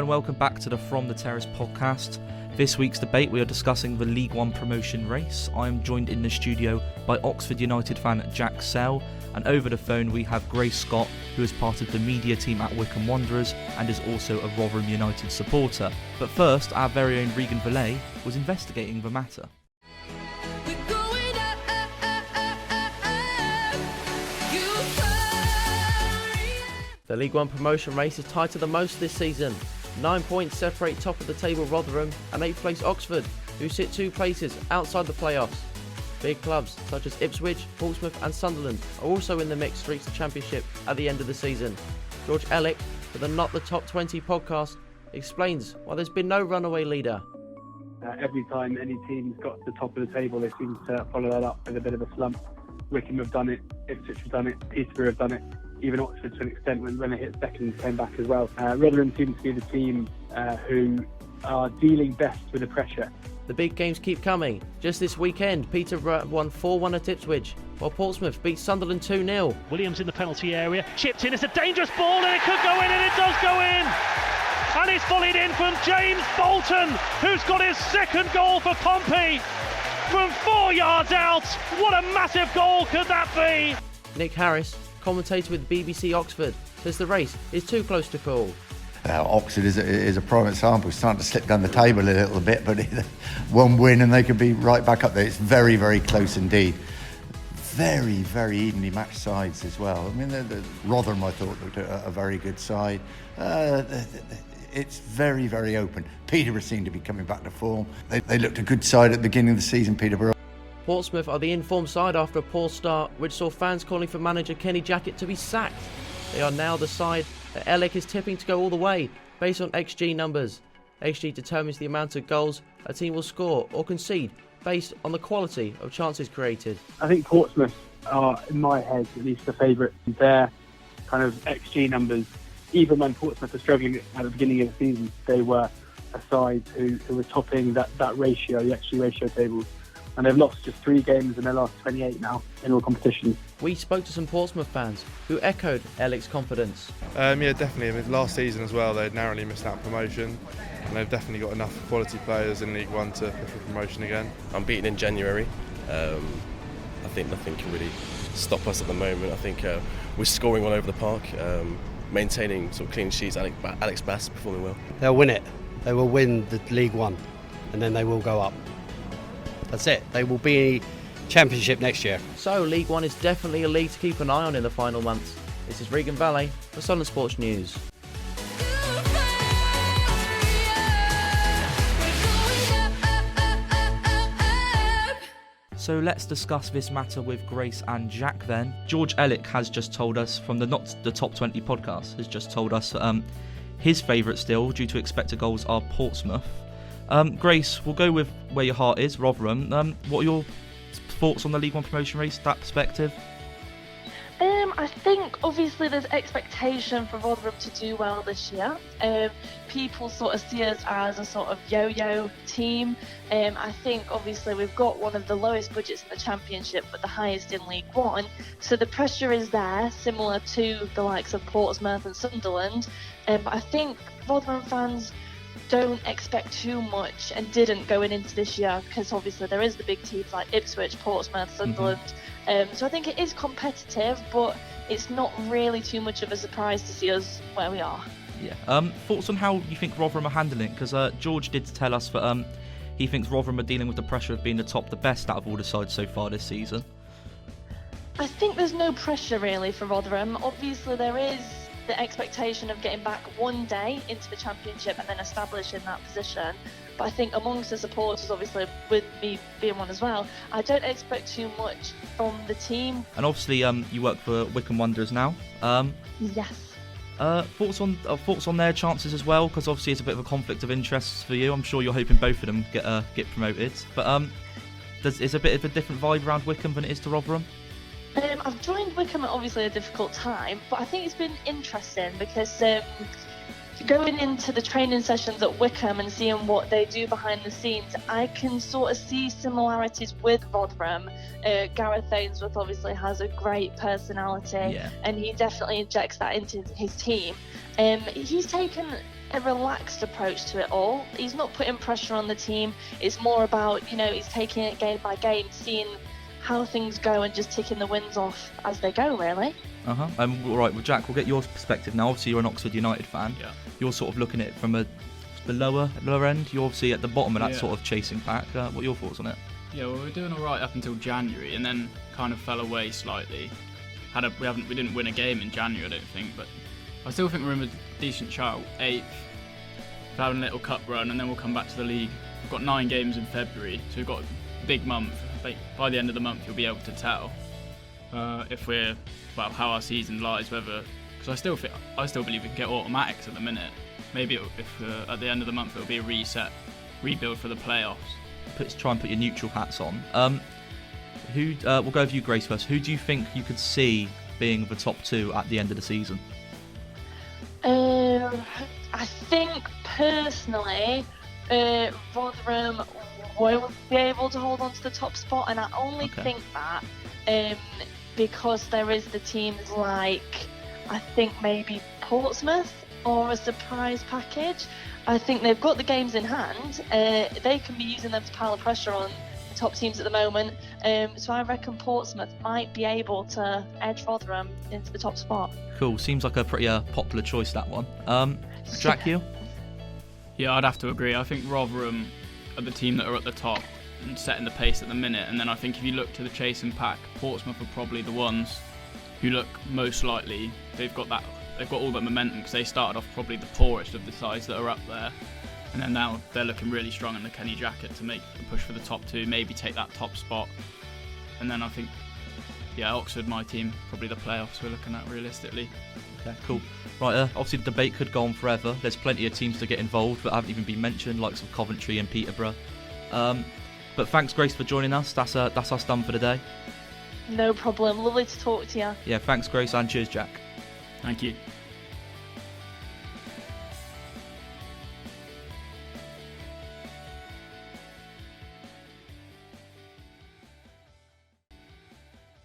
and welcome back to the From the Terrace podcast. This week's debate, we are discussing the League One promotion race. I am joined in the studio by Oxford United fan Jack Sell, and over the phone we have Grace Scott, who is part of the media team at Wycombe Wanderers and is also a Rotherham United supporter. But first, our very own Regan Valet was investigating the matter. The League One promotion race is tied to the most this season. 9 points separate top of the table Rotherham and 8th place Oxford, who sit 2 places outside the playoffs. Big clubs such as Ipswich, Portsmouth and Sunderland are also in the mix to reach the Championship at the end of the season. George Ellick, for the Not the Top 20 podcast, explains why there's been no runaway leader. Every time any team's got to the top of the table, they seem to follow that up with a bit of a slump. Wycombe have done it, Ipswich have done it, Peterborough have done it. Even Oxford to an extent when they hit second came back as well. Rotherham seems to be the team who are dealing best with the pressure. The big games keep coming. Just this weekend, Peterborough won 4-1 at Ipswich, while Portsmouth beat Sunderland 2-0. Williams in the penalty area, chipped in, it's a dangerous ball and it could go in, and it does go in! And it's volleyed in from James Bolton, who's got his second goal for Pompey from 4 yards out. What a massive goal could that be? Nick Harris, commentator with BBC Oxford, says the race is too close to call. Oxford is a prime example. It's starting to slip down the table a little bit, but one win and they could be right back up there. It's very, very close indeed. Very, very evenly matched sides as well. I mean, the Rotherham, I thought, looked a very good side. It's very, very open. Peterborough seemed to be coming back to form. They looked a good side at the beginning of the season, Peterborough. Portsmouth are the informed side after a poor start, which saw fans calling for manager Kenny Jackett to be sacked. They are now the side that Ellick is tipping to go all the way, based on XG numbers. XG determines the amount of goals a team will score or concede, based on the quality of chances created. I think Portsmouth are, in my head, at least the favourite. Their kind of XG numbers, even when Portsmouth were struggling at the beginning of the season, they were a side who were topping that ratio, the XG ratio tables. And they've lost just 3 games in their last 28 now in all competitions. We spoke to some Portsmouth fans who echoed Ellick's confidence. Yeah, definitely. I mean, last season as well, they'd narrowly missed out promotion, and they've definitely got enough quality players in League One to push for promotion again. Unbeaten in January. I think nothing can really stop us at the moment. I think we're scoring all over the park, maintaining some clean sheets. Alex Bass performing well. They'll win it. They will win the League One, and then they will go up. That's it. They will be Championship next year. So League One is definitely a league to keep an eye on in the final months. This is Regan Valet for Sunderland Sports News. So let's discuss this matter with Grace and Jack then. George Ellick has just told us, from the Not the Top 20 podcast, has just told us his favourite still, due to expected goals, are Portsmouth. Grace, we'll go with where your heart is, Rotherham. What are your thoughts on the League One promotion race, that perspective? I think obviously there's expectation for Rotherham to do well this year. People sort of see us as a sort of yo-yo team. I think obviously we've got one of the lowest budgets in the Championship but the highest in League One, so the pressure is there, similar to the likes of Portsmouth and Sunderland. But I think Rotherham fans don't expect too much and didn't going into this year, because obviously there is the big teams like Ipswich, Portsmouth, Sunderland. So I think it is competitive, but it's not really too much of a surprise to see us where we are. Yeah. Thoughts on how you think Rotherham are handling it? Because George did tell us that he thinks Rotherham are dealing with the pressure of being the best out of all the sides so far this season. I think there's no pressure really for Rotherham. Obviously there is the expectation of getting back one day into the Championship and then establishing that position. But I think amongst the supporters, obviously with me being one as well, I don't expect too much from the team. And obviously you work for Wycombe Wanderers now. Yes. Thoughts on their chances as well, because obviously it's a bit of a conflict of interests for you. I'm sure you're hoping both of them get promoted. But is a bit of a different vibe around Wycombe than it is to Rotherham? I've joined Wycombe at obviously a difficult time, but I think it's been interesting because going into the training sessions at Wycombe and seeing what they do behind the scenes, I can sort of see similarities with Rotherham. Gareth Ainsworth obviously has a great personality, and he definitely injects that into his team. He's taken a relaxed approach to it all. He's not putting pressure on the team. It's more about, he's taking it game by game, seeing how things go and just ticking the wins off as they go, really. All right, well, Jack, we'll get your perspective now. Obviously, you're an Oxford United fan. Yeah. You're sort of looking at it from the lower end. You're obviously at the bottom of that sort of chasing pack. What are your thoughts on it? Yeah, well, we were doing all right up until January, and then kind of fell away slightly. We didn't win a game in January, I don't think, but I still think we're in a decent shout. 8th, having a little cup run, and then we'll come back to the league. We've got 9 games in February, so we've got a big month. By the end of the month, you'll be able to tell how our season lies. Because I still believe we can get automatics at the minute. Maybe if at the end of the month it'll be a rebuild for the playoffs. Try and put your neutral hats on. We'll go with you, Grace, first. Who do you think you could see being the top 2 at the end of the season? I think personally, Rotherham will be able to hold on to the top spot, and I only think that because there is the teams like, I think maybe Portsmouth or a surprise package. I think they've got the games in hand. They can be using them to pile pressure on the top teams at the moment. So I reckon Portsmouth might be able to edge Rotherham into the top spot. Cool. Seems like a pretty popular choice, that one. Jack, you? Yeah, I'd have to agree. I think Rotherham are the team that are at the top and setting the pace at the minute. And then I think if you look to the chasing pack, Portsmouth are probably the ones who look most likely. They've got all the momentum because they started off probably the poorest of the sides that are up there, and then now they're looking really strong in the Kenny jacket to make a push for the top 2, maybe take that top spot. And then I think, Oxford, my team, probably the playoffs we're looking at realistically. Okay, cool. Right, obviously the debate could go on forever. There's plenty of teams to get involved that haven't even been mentioned, like some Coventry and Peterborough. But thanks, Grace, for joining us. That's us done for the day. No problem. Lovely to talk to you. Yeah, thanks, Grace, and cheers, Jack. Thank you.